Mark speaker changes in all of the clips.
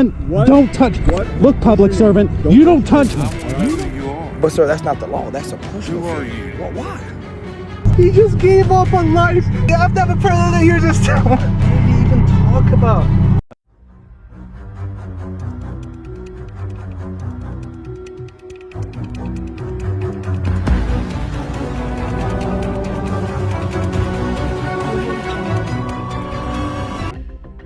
Speaker 1: What?
Speaker 2: Don't touch.
Speaker 1: What?
Speaker 2: Look, public servant, you don't touch me.
Speaker 3: But sir, that's not the law. That's a personal.
Speaker 4: Who are you?
Speaker 3: Well, why?
Speaker 1: He just gave up on life. I've never heard that you're just. What did he even talk about?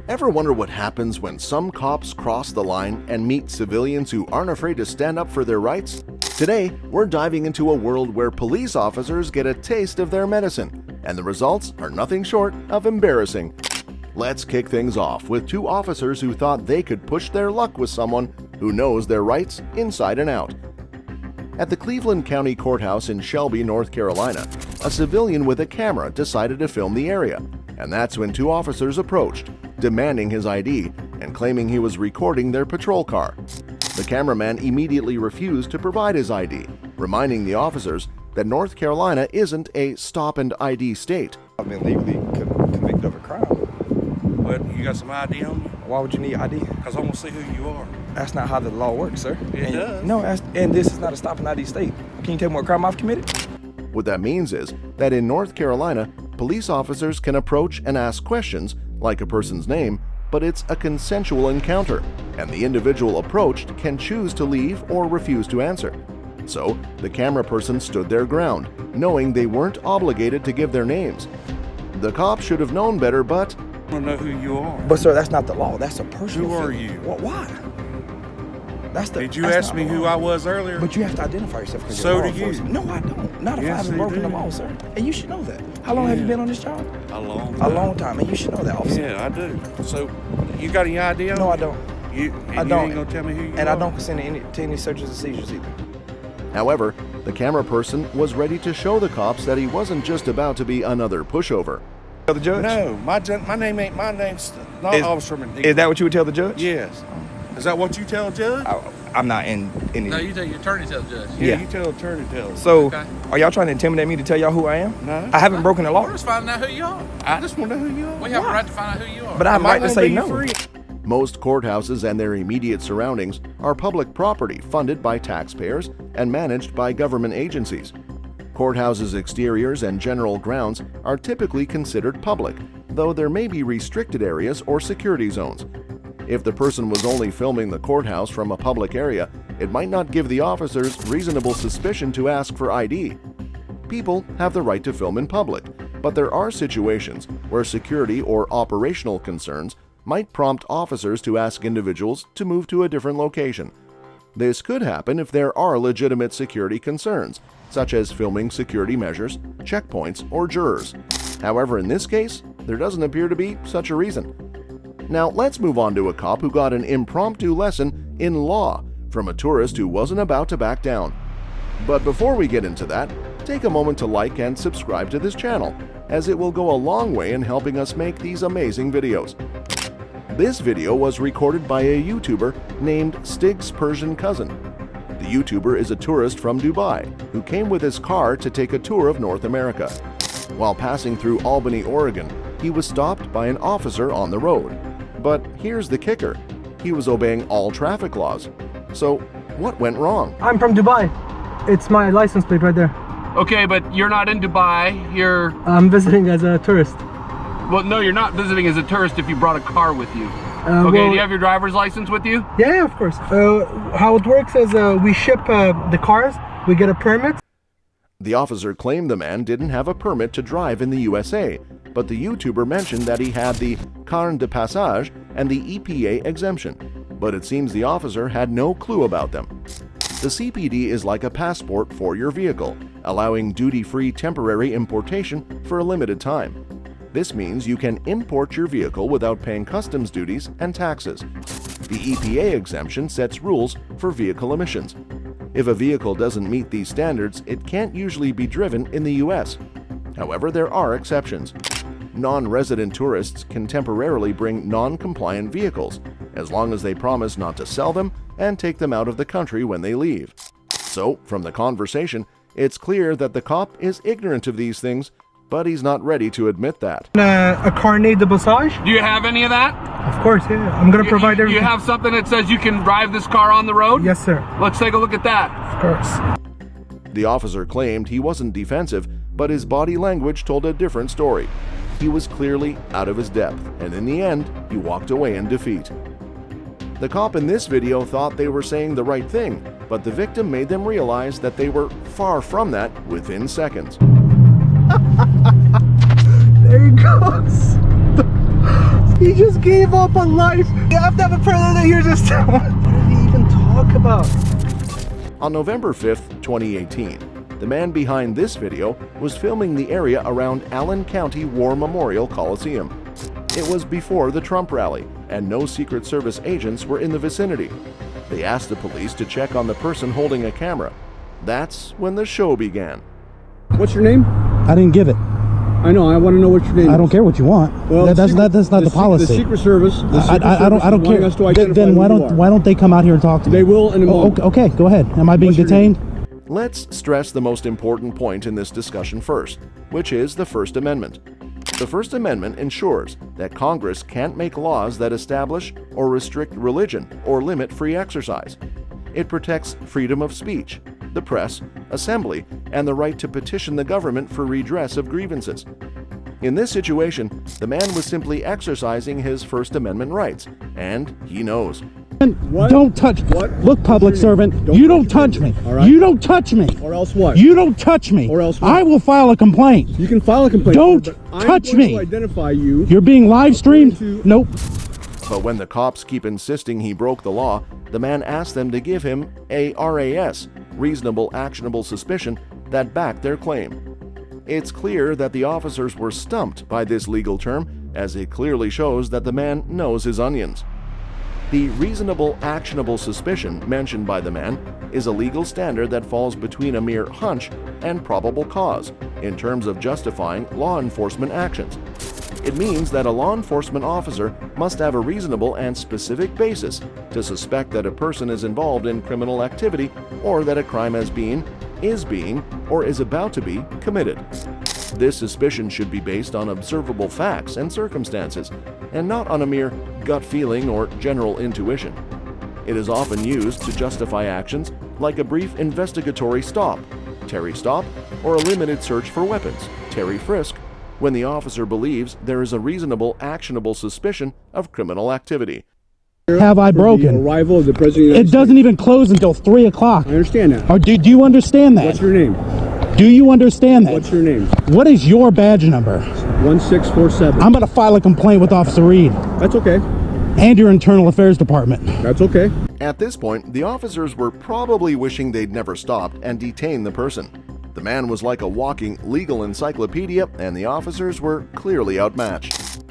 Speaker 5: Ever wonder what happens when some cops cross the line and meet civilians who aren't afraid to stand up for their rights? Today, we're diving into a world where police officers get a taste of their medicine, and the results are nothing short of embarrassing. Let's kick things off with two officers who thought they could push their luck with someone who knows their rights inside and out. At the Cleveland County Courthouse in Shelby, North Carolina, a civilian with a camera decided to film the area, and that's when two officers approached, demanding his ID and claiming he was recording their patrol car. The cameraman immediately refused to provide his ID, reminding the officers that North Carolina isn't a stop and ID state.
Speaker 3: I've been legally convicted of a crime.
Speaker 4: What, you got some ID on you?
Speaker 3: Why would you need ID?
Speaker 4: Because I want to see who you are.
Speaker 3: That's not how the law works, sir.
Speaker 4: It does.
Speaker 3: No, and this is not a stop and ID state. Can you tell me what crime I've committed?
Speaker 5: What that means is that in North Carolina, police officers can approach and ask questions like a person's name, but it's a consensual encounter, and the individual approached can choose to leave or refuse to answer. So, the camera person stood their ground, knowing they weren't obligated to give their names. The cop should have known better, but
Speaker 4: I want to know who you are.
Speaker 3: But sir, that's not the law. That's a personal.
Speaker 4: Who are
Speaker 3: thing.
Speaker 4: you?
Speaker 3: Well, why?
Speaker 4: Did you ask me who I was earlier?
Speaker 3: But you have to identify yourself.
Speaker 4: So
Speaker 3: you're
Speaker 4: do you.
Speaker 3: No, I don't. Not if I
Speaker 4: Yes,
Speaker 3: haven't
Speaker 4: you
Speaker 3: broken
Speaker 4: do.
Speaker 3: the law, sir. And you should know that. How long have you been on this job?
Speaker 4: A long
Speaker 3: A
Speaker 4: time.
Speaker 3: long time, and you should know that, officer.
Speaker 4: Yeah, I do. So, you got any ID on
Speaker 3: No,
Speaker 4: you?
Speaker 3: I don't.
Speaker 4: You
Speaker 3: I don't.
Speaker 4: ain't going to tell me who you are?
Speaker 3: And I don't consent to any searches and seizures either.
Speaker 5: however, the camera person was ready to show the cops that he wasn't just about to be another pushover.
Speaker 3: Tell the judge?
Speaker 4: No, my name ain't, my name's not Officer McNeil.
Speaker 3: Is that what you would tell the judge?
Speaker 4: Yes. Is that what you tell a judge?
Speaker 3: I'm not in any.
Speaker 6: No, you tell your attorney tell the judge.
Speaker 4: Yeah,
Speaker 3: yeah.
Speaker 4: you tell attorney tell.
Speaker 3: So,
Speaker 6: Okay.
Speaker 3: are y'all trying to intimidate me to tell y'all who I am?
Speaker 4: No.
Speaker 3: I haven't broken the law.
Speaker 6: We're just finding out who you are.
Speaker 4: I just want to know who you are.
Speaker 6: We have a right to find out who you are.
Speaker 3: But I have a
Speaker 4: Am I
Speaker 3: right to
Speaker 4: gonna
Speaker 3: say
Speaker 4: be
Speaker 3: no.
Speaker 4: free?
Speaker 5: Most courthouses and their immediate surroundings are public property funded by taxpayers and managed by government agencies. Courthouses' exteriors and general grounds are typically considered public, though there may be restricted areas or security zones. If the person was only filming the courthouse from a public area, it might not give the officers reasonable suspicion to ask for ID. People have the right to film in public, but there are situations where security or operational concerns might prompt officers to ask individuals to move to a different location. This could happen if there are legitimate security concerns, such as filming security measures, checkpoints, or jurors. However, in this case, there doesn't appear to be such a reason. Now, let's move on to a cop who got an impromptu lesson in law from a tourist who wasn't about to back down. But before we get into that, take a moment to like and subscribe to this channel, as it will go a long way in helping us make these amazing videos. This video was recorded by a YouTuber named Stig's Persian Cousin. The YouTuber is a tourist from Dubai who came with his car to take a tour of North America. While passing through Albany, Oregon, he was stopped by an officer on the road. But here's the kicker: he was obeying all traffic laws. So, what went wrong?
Speaker 1: I'm from Dubai. It's my license plate right there.
Speaker 7: Okay, but you're not in Dubai. You're...
Speaker 1: I'm visiting as a tourist.
Speaker 7: Well, no, you're not visiting as a tourist if you brought a car with you. Okay,
Speaker 1: well,
Speaker 7: do you have your driver's license with you?
Speaker 1: Yeah, of course. How it works is we ship the cars, we get a permit.
Speaker 5: The officer claimed the man didn't have a permit to drive in the USA, but the YouTuber mentioned that he had the Carnet de Passage and the EPA exemption, but it seems the officer had no clue about them. The CPD is like a passport for your vehicle, allowing duty-free temporary importation for a limited time. This means you can import your vehicle without paying customs duties and taxes. The EPA exemption sets rules for vehicle emissions. If a vehicle doesn't meet these standards, it can't usually be driven in the US. However, there are exceptions. Non-resident tourists can temporarily bring non-compliant vehicles, as long as they promise not to sell them and take them out of the country when they leave. So, from the conversation, it's clear that the cop is ignorant of these things, but he's not ready to admit that.
Speaker 1: A carnet de passage?
Speaker 7: Do you have any of that?
Speaker 1: Of course, yeah. I'm gonna provide
Speaker 7: You
Speaker 1: everything.
Speaker 7: have something that says you can drive this car on the road?
Speaker 1: Yes, sir.
Speaker 7: Let's take a look at that.
Speaker 1: Of course.
Speaker 5: The officer claimed he wasn't defensive, but his body language told a different story. He was clearly out of his depth, and in the end, he walked away in defeat. The cop in this video thought they were saying the right thing, but the victim made them realize that they were far from that within seconds.
Speaker 1: There he goes. He just gave up on life. You have to have a predator here just what did he even talk about?
Speaker 5: On November 5th, 2018, the man behind this video was filming the area around Allen County War Memorial Coliseum. It was before the Trump rally, and no Secret Service agents were in the vicinity. They asked the police to check on the person holding a camera. That's when the show began.
Speaker 2: What's your name? I didn't give it.
Speaker 8: I know. I want to know what your name is.
Speaker 2: I don't care what you want.
Speaker 8: Well,
Speaker 2: that's not the policy.
Speaker 8: The Secret Service.
Speaker 2: I don't care.
Speaker 8: Us to identify
Speaker 2: Then why
Speaker 8: who you are.
Speaker 2: don't they come out here and talk to me?
Speaker 8: They will in a moment.
Speaker 2: Okay, go ahead. Am I being
Speaker 8: What's your
Speaker 2: detained?
Speaker 5: Let's stress the most important point in this discussion first, which is the First Amendment. The First Amendment ensures that Congress can't make laws that establish or restrict religion or limit free exercise. It protects freedom of speech, the press, assembly, and the right to petition the government for redress of grievances. In this situation, the man was simply exercising his First Amendment rights, and he knows.
Speaker 8: What?
Speaker 2: Don't touch me.
Speaker 8: What?
Speaker 2: Look, public servant, you don't touch me.
Speaker 8: All right.
Speaker 2: You don't touch me.
Speaker 8: Or else what?
Speaker 2: You don't touch me.
Speaker 8: Or else what?
Speaker 2: I will file a complaint.
Speaker 8: You can file a complaint.
Speaker 2: Don't
Speaker 8: but
Speaker 2: touch
Speaker 8: I'm going
Speaker 2: me.
Speaker 8: to identify you.
Speaker 2: You're being live streamed? Nope.
Speaker 5: But when the cops keep insisting he broke the law, the man asked them to give him a RAS, reasonable actionable suspicion, that backed their claim. It's clear that the officers were stumped by this legal term, as it clearly shows that the man knows his onions. The reasonable actionable suspicion mentioned by the man is a legal standard that falls between a mere hunch and probable cause in terms of justifying law enforcement actions. It means that a law enforcement officer must have a reasonable and specific basis to suspect that a person is involved in criminal activity or that a crime has been, is being, or is about to be committed. This suspicion should be based on observable facts and circumstances, and not on a mere gut feeling or general intuition. It is often used to justify actions like a brief investigatory stop, Terry stop, or a limited search for weapons, Terry frisk, when the officer believes there is a reasonable actionable suspicion of criminal activity.
Speaker 2: Have I
Speaker 8: The
Speaker 2: broken?
Speaker 8: arrival of the President of the United
Speaker 2: It doesn't even close until 3 o'clock.
Speaker 8: States. I understand that.
Speaker 2: Or do you understand that?
Speaker 8: What's your name?
Speaker 2: Do you understand that?
Speaker 8: What's your name?
Speaker 2: What is your badge number?
Speaker 8: 1647.
Speaker 2: I'm going to file a complaint with Officer Reed
Speaker 8: That's okay.
Speaker 2: and your Internal Affairs Department.
Speaker 8: That's okay.
Speaker 5: At this point, the officers were probably wishing they'd never stopped and detained the person. The man was like a walking legal encyclopedia, and the officers were clearly outmatched.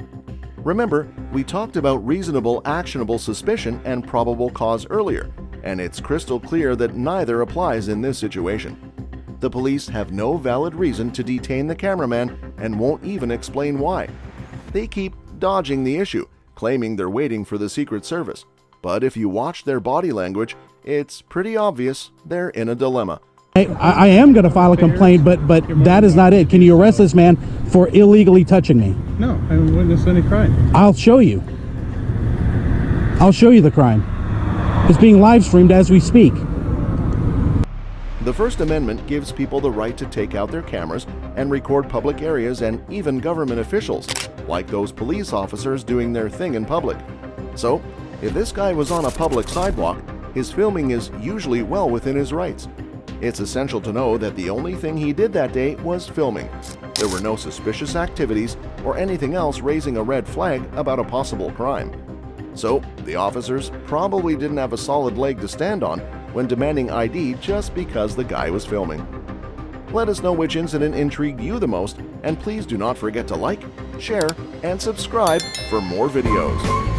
Speaker 5: Remember, we talked about reasonable actionable suspicion and probable cause earlier, and it's crystal clear that neither applies in this situation. The police have no valid reason to detain the cameraman and won't even explain why. They keep dodging the issue, claiming they're waiting for the Secret Service. But if you watch their body language, it's pretty obvious they're in a dilemma.
Speaker 2: I am going to file a complaint, but that is not it. Can you arrest this man for illegally touching me?
Speaker 1: No, I haven't witnessed any crime.
Speaker 2: I'll show you. I'll show you the crime. It's being live streamed as we speak.
Speaker 5: The First Amendment gives people the right to take out their cameras and record public areas and even government officials, like those police officers doing their thing in public. So, if this guy was on a public sidewalk, his filming is usually well within his rights. It's essential to know that the only thing he did that day was filming. There were no suspicious activities or anything else raising a red flag about a possible crime. So, the officers probably didn't have a solid leg to stand on when demanding ID just because the guy was filming. Let us know which incident intrigued you the most, and please do not forget to like, share, and subscribe for more videos.